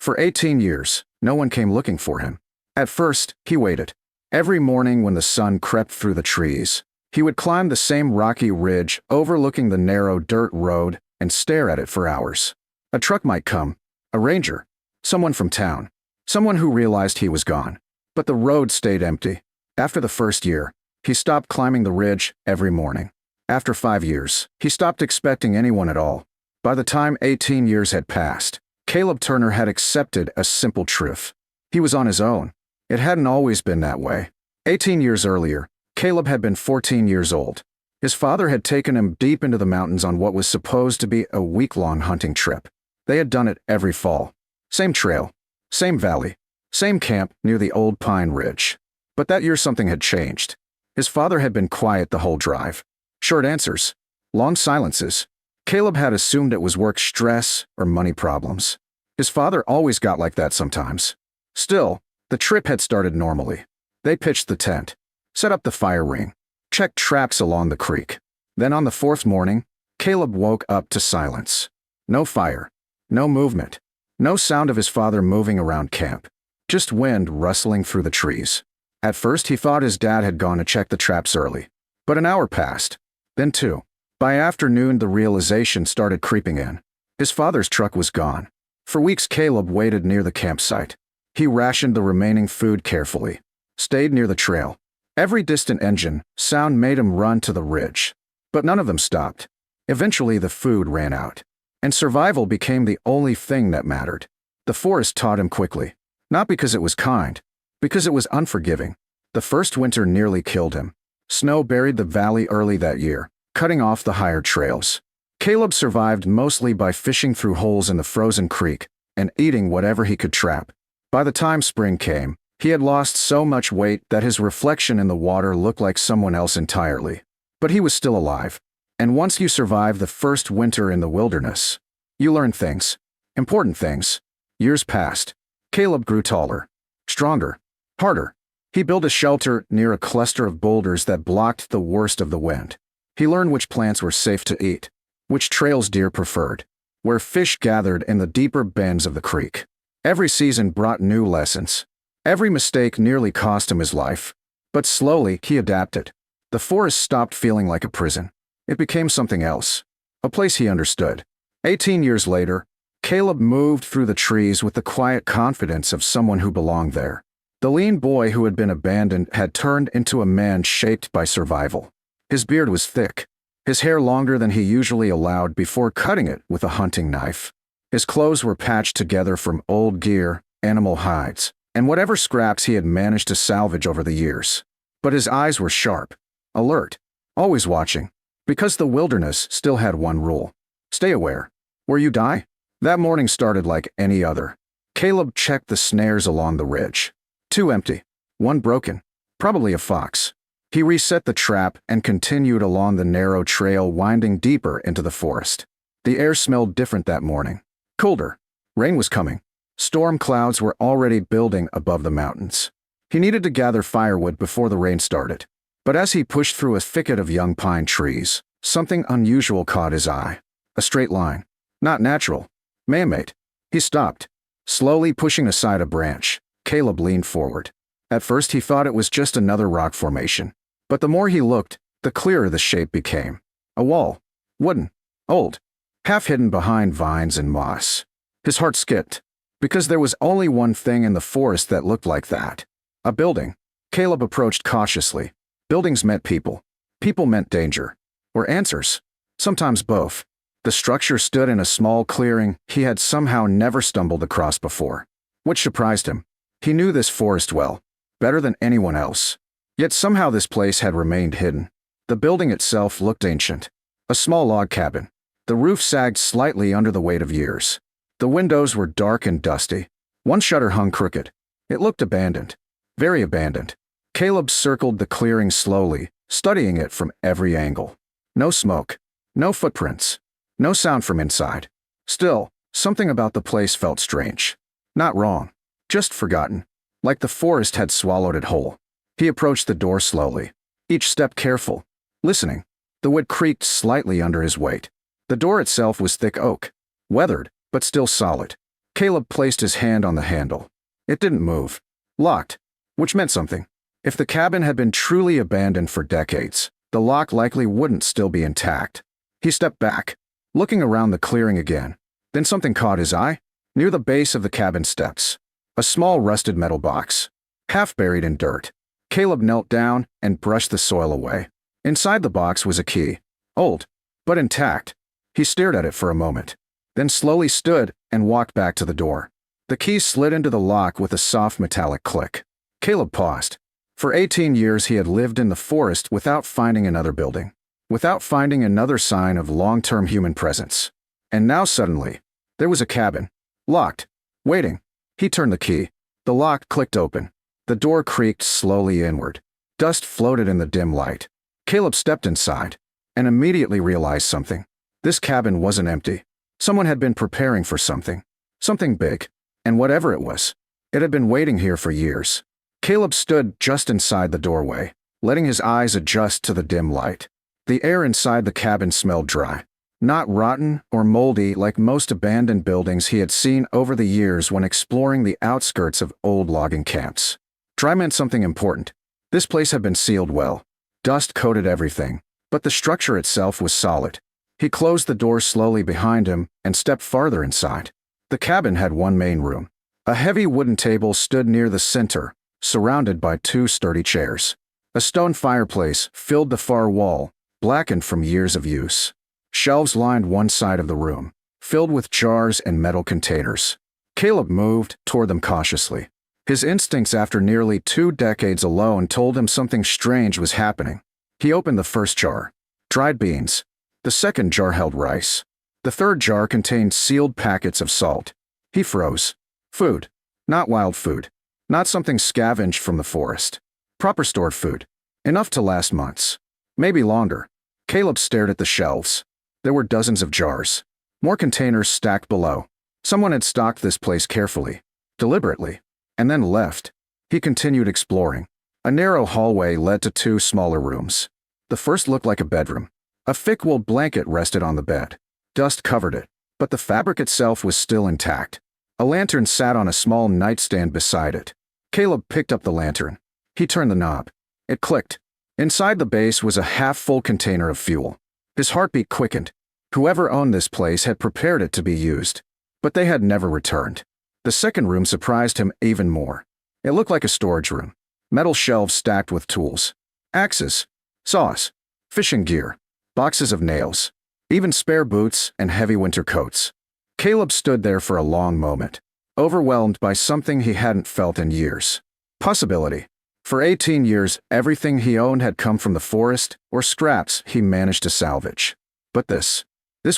For 18 years, no one came looking for him. At first, he waited. Every morning when the sun crept through the trees, he would climb the same rocky ridge overlooking the narrow dirt road and stare at it for hours. A truck might come, a ranger, someone from town, someone who realized he was gone. But the road stayed empty. After the first year, he stopped climbing the ridge every morning. After 5 years, he stopped expecting anyone at all. By the time 18 years had passed, Caleb Turner had accepted a simple truth. He was on his own. It hadn't always been that way. 18 years earlier, Caleb had been 14 years old. His father had taken him deep into the mountains on what was supposed to be a week-long hunting trip. They had done it every fall. Same trail, same valley, same camp near the old pine ridge. But that year something had changed. His father had been quiet the whole drive. Short answers, long silences. Caleb had assumed it was work stress or money problems. His father always got like that sometimes. Still, the trip had started normally. They pitched the tent, set up the fire ring, checked traps along the creek. Then on the fourth morning, Caleb woke up to silence. No fire, no movement, no sound of his father moving around camp. Just wind rustling through the trees. At first he thought his dad had gone to check the traps early. But an hour passed, then 2. By afternoon the realization started creeping in. His father's truck was gone. For weeks Caleb waited near the campsite. He rationed the remaining food carefully, stayed near the trail. Every distant engine sound made him run to the ridge. But none of them stopped. Eventually the food ran out, and survival became the only thing that mattered. The forest taught him quickly. Not because it was kind, because it was unforgiving. The first winter nearly killed him. Snow buried the valley early that year, cutting off the higher trails. Caleb survived mostly by fishing through holes in the frozen creek and eating whatever he could trap. By the time spring came, he had lost so much weight that his reflection in the water looked like someone else entirely. But he was still alive. And once you survive the first winter in the wilderness, you learn things. Important things. Years passed. Caleb grew taller, stronger, harder. He built a shelter near a cluster of boulders that blocked the worst of the wind. He learned which plants were safe to eat, which trails deer preferred, where fish gathered in the deeper bends of the creek. Every season brought new lessons. Every mistake nearly cost him his life. But slowly he adapted. The forest stopped feeling like a prison. It became something else, a place he understood. 18 years later, Caleb moved through the trees with the quiet confidence of someone who belonged there. The lean boy who had been abandoned had turned into a man shaped by survival. His beard was thick, his hair longer than he usually allowed before cutting it with a hunting knife. His clothes were patched together from old gear, animal hides, and whatever scraps he had managed to salvage over the years. But his eyes were sharp, alert, always watching, because the wilderness still had one rule. Stay aware. Where you die? That morning started like any other. Caleb checked the snares along the ridge. 2 empty, 1 broken, probably a fox. He reset the trap and continued along the narrow trail winding deeper into the forest. The air smelled different that morning. Colder. Rain was coming. Storm clouds were already building above the mountains. He needed to gather firewood before the rain started. But as he pushed through a thicket of young pine trees, something unusual caught his eye. A straight line. Not natural. Man-made. He stopped, slowly pushing aside a branch. Caleb leaned forward. At first he thought it was just another rock formation. But the more he looked, the clearer the shape became. A wall. Wooden. Old. Half hidden behind vines and moss. His heart skipped. Because there was only one thing in the forest that looked like that. A building. Caleb approached cautiously. Buildings meant people. People meant danger. Or answers. Sometimes both. The structure stood in a small clearing he had somehow never stumbled across before. Which surprised him. He knew this forest well, better than anyone else. Yet somehow this place had remained hidden. The building itself looked ancient. A small log cabin. The roof sagged slightly under the weight of years. The windows were dark and dusty. One shutter hung crooked. It looked abandoned. Very abandoned. Caleb circled the clearing slowly, studying it from every angle. No smoke. No footprints. No sound from inside. Still, something about the place felt strange. Not wrong. Just forgotten. Like the forest had swallowed it whole. He approached the door slowly. Each step careful. Listening. The wood creaked slightly under his weight. The door itself was thick oak. Weathered, but still solid. Caleb placed his hand on the handle. It didn't move. Locked. Which meant something. If the cabin had been truly abandoned for decades, the lock likely wouldn't still be intact. He stepped back, looking around the clearing again. Then something caught his eye. Near the base of the cabin steps, a small rusted metal box, half buried in dirt. Caleb knelt down and brushed the soil away. Inside the box was a key. Old, but intact. He stared at it for a moment, then slowly stood and walked back to the door. The key slid into the lock with a soft metallic click. Caleb paused. For 18 years he had lived in the forest without finding another building, without finding another sign of long-term human presence. And now suddenly, there was a cabin. Locked. Waiting. He turned the key. The lock clicked open. The door creaked slowly inward. Dust floated in the dim light. Caleb stepped inside and immediately realized something. This cabin wasn't empty. Someone had been preparing for something. Something big. And whatever it was, it had been waiting here for years. Caleb stood just inside the doorway, letting his eyes adjust to the dim light. The air inside the cabin smelled dry. Not rotten or moldy like most abandoned buildings he had seen over the years when exploring the outskirts of old logging camps. Dry meant something important. This place had been sealed well. Dust coated everything, but the structure itself was solid. He closed the door slowly behind him and stepped farther inside. The cabin had one main room. A heavy wooden table stood near the center, surrounded by two sturdy chairs. A stone fireplace filled the far wall, blackened from years of use. Shelves lined one side of the room, filled with jars and metal containers. Caleb moved toward them cautiously. His instincts after nearly 2 decades alone told him something strange was happening. He opened the first jar. Dried beans. The second jar held rice. The third jar contained sealed packets of salt. He froze. Food. Not wild food. Not something scavenged from the forest. Proper stored food. Enough to last months. Maybe longer. Caleb stared at the shelves. There were dozens of jars. More containers stacked below. Someone had stocked this place carefully, deliberately, and then left. He continued exploring. A narrow hallway led to 2 smaller rooms. The first looked like a bedroom. A thick wool blanket rested on the bed. Dust covered it, but the fabric itself was still intact. A lantern sat on a small nightstand beside it. Caleb picked up the lantern. He turned the knob. It clicked. Inside the base was a half-full container of fuel. His heartbeat quickened. Whoever owned this place had prepared it to be used, but they had never returned. The second room surprised him even more. It looked like a storage room. Metal shelves stacked with tools. Axes, saws, fishing gear, boxes of nails, even spare boots and heavy winter coats. Caleb stood there for a long moment, overwhelmed by something he hadn't felt in years. Possibility. For 18 years, everything he owned had come from the forest or scraps he managed to salvage. But this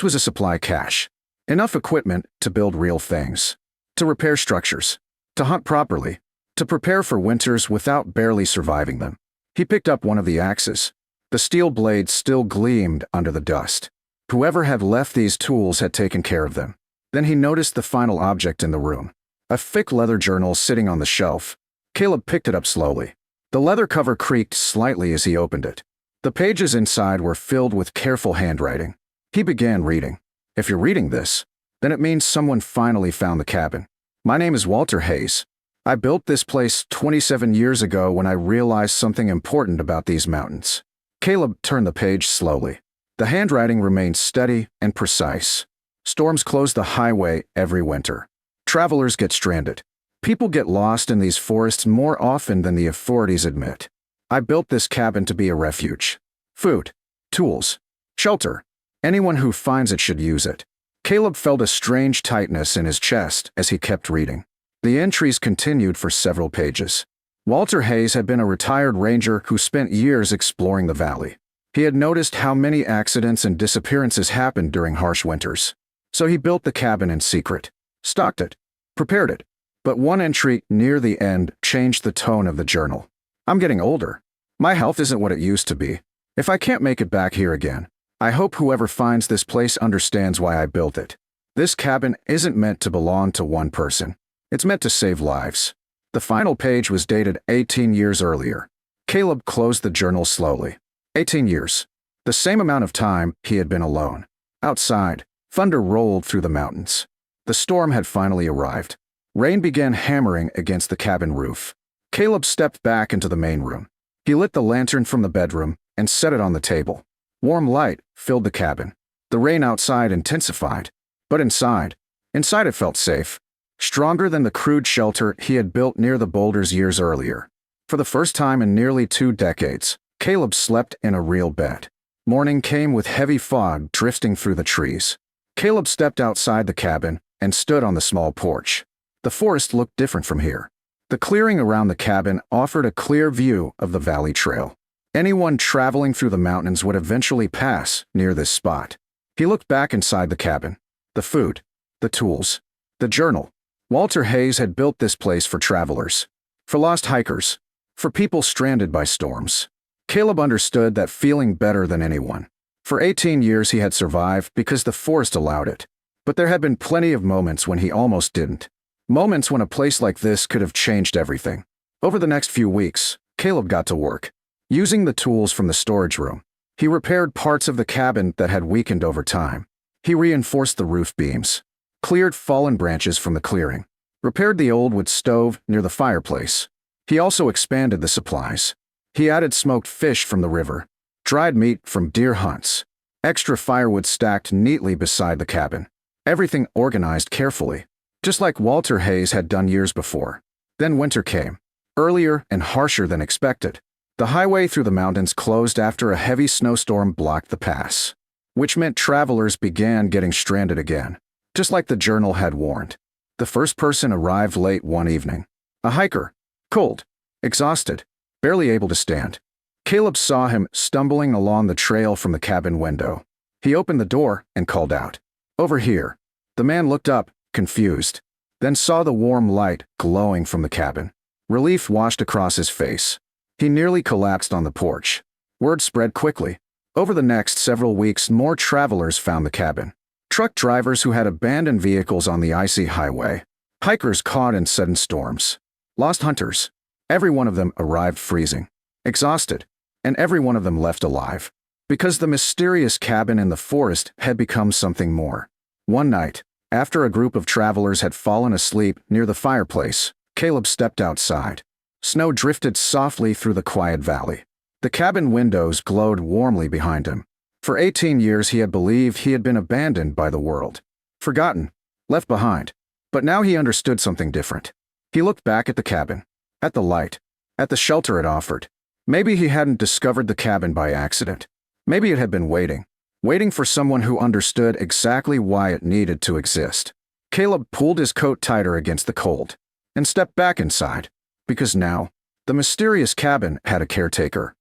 was a supply cache. Enough equipment to build real things, to repair structures, to hunt properly, to prepare for winters without barely surviving them. He picked up one of the axes. The steel blade still gleamed under the dust. Whoever had left these tools had taken care of them. Then he noticed the final object in the room. A thick leather journal sitting on the shelf. Caleb picked it up slowly. The leather cover creaked slightly as he opened it. The pages inside were filled with careful handwriting. He began reading. If you're reading this, then it means someone finally found the cabin. My name is Walter Hayes. I built this place 27 years ago when I realized something important about these mountains. Caleb turned the page slowly. The handwriting remained steady and precise. Storms close the highway every winter. Travelers get stranded. People get lost in these forests more often than the authorities admit. I built this cabin to be a refuge. Food, tools, shelter. Anyone who finds it should use it. Caleb felt a strange tightness in his chest as he kept reading. The entries continued for several pages. Walter Hayes had been a retired ranger who spent years exploring the valley. He had noticed how many accidents and disappearances happened during harsh winters. So he built the cabin in secret, stocked it, prepared it. But one entry near the end changed the tone of the journal. I'm getting older. My health isn't what it used to be. If I can't make it back here again, I hope whoever finds this place understands why I built it. This cabin isn't meant to belong to one person. It's meant to save lives. The final page was dated 18 years earlier. Caleb closed the journal slowly. 18 years. The same amount of time he had been alone. Outside, thunder rolled through the mountains. The storm had finally arrived. Rain began hammering against the cabin roof. Caleb stepped back into the main room. He lit the lantern from the bedroom and set it on the table. Warm light filled the cabin. The rain outside intensified, but inside it felt safe, stronger than the crude shelter he had built near the boulders years earlier. For the first time in nearly 2 decades, Caleb slept in a real bed. Morning came with heavy fog drifting through the trees. Caleb stepped outside the cabin and stood on the small porch. The forest looked different from here. The clearing around the cabin offered a clear view of the valley trail. Anyone traveling through the mountains would eventually pass near this spot. He looked back inside the cabin. The food, the tools, the journal. Walter Hayes had built this place for travelers, for lost hikers, for people stranded by storms. Caleb understood that feeling better than anyone. For 18 years he had survived because the forest allowed it. But there had been plenty of moments when he almost didn't. Moments when a place like this could have changed everything. Over the next few weeks, Caleb got to work. Using the tools from the storage room, he repaired parts of the cabin that had weakened over time. He reinforced the roof beams, cleared fallen branches from the clearing, repaired the old wood stove near the fireplace. He also expanded the supplies. He added smoked fish from the river, dried meat from deer hunts, extra firewood stacked neatly beside the cabin. Everything organized carefully, just like Walter Hayes had done years before. Then winter came, earlier and harsher than expected. The highway through the mountains closed after a heavy snowstorm blocked the pass, which meant travelers began getting stranded again, just like the journal had warned. The first person arrived late one evening. A hiker, cold, exhausted, barely able to stand. Caleb saw him stumbling along the trail from the cabin window. He opened the door and called out, "Over here." The man looked up, confused, then saw the warm light glowing from the cabin. Relief washed across his face. He nearly collapsed on the porch. Word spread quickly. Over the next several weeks, more travelers found the cabin. Truck drivers who had abandoned vehicles on the icy highway, hikers caught in sudden storms, lost hunters. Every one of them arrived freezing, exhausted, and every one of them left alive. Because the mysterious cabin in the forest had become something more. One night, after a group of travelers had fallen asleep near the fireplace, Caleb stepped outside. Snow drifted softly through the quiet valley. The cabin windows glowed warmly behind him. For 18 years he had believed he had been abandoned by the world, forgotten, left behind. But now he understood something different. He looked back at the cabin, at the light, at the shelter it offered. Maybe he hadn't discovered the cabin by accident. Maybe it had been waiting for someone who understood exactly why it needed to exist. Caleb pulled his coat tighter against the cold and stepped back inside, because now, the mysterious cabin had a caretaker.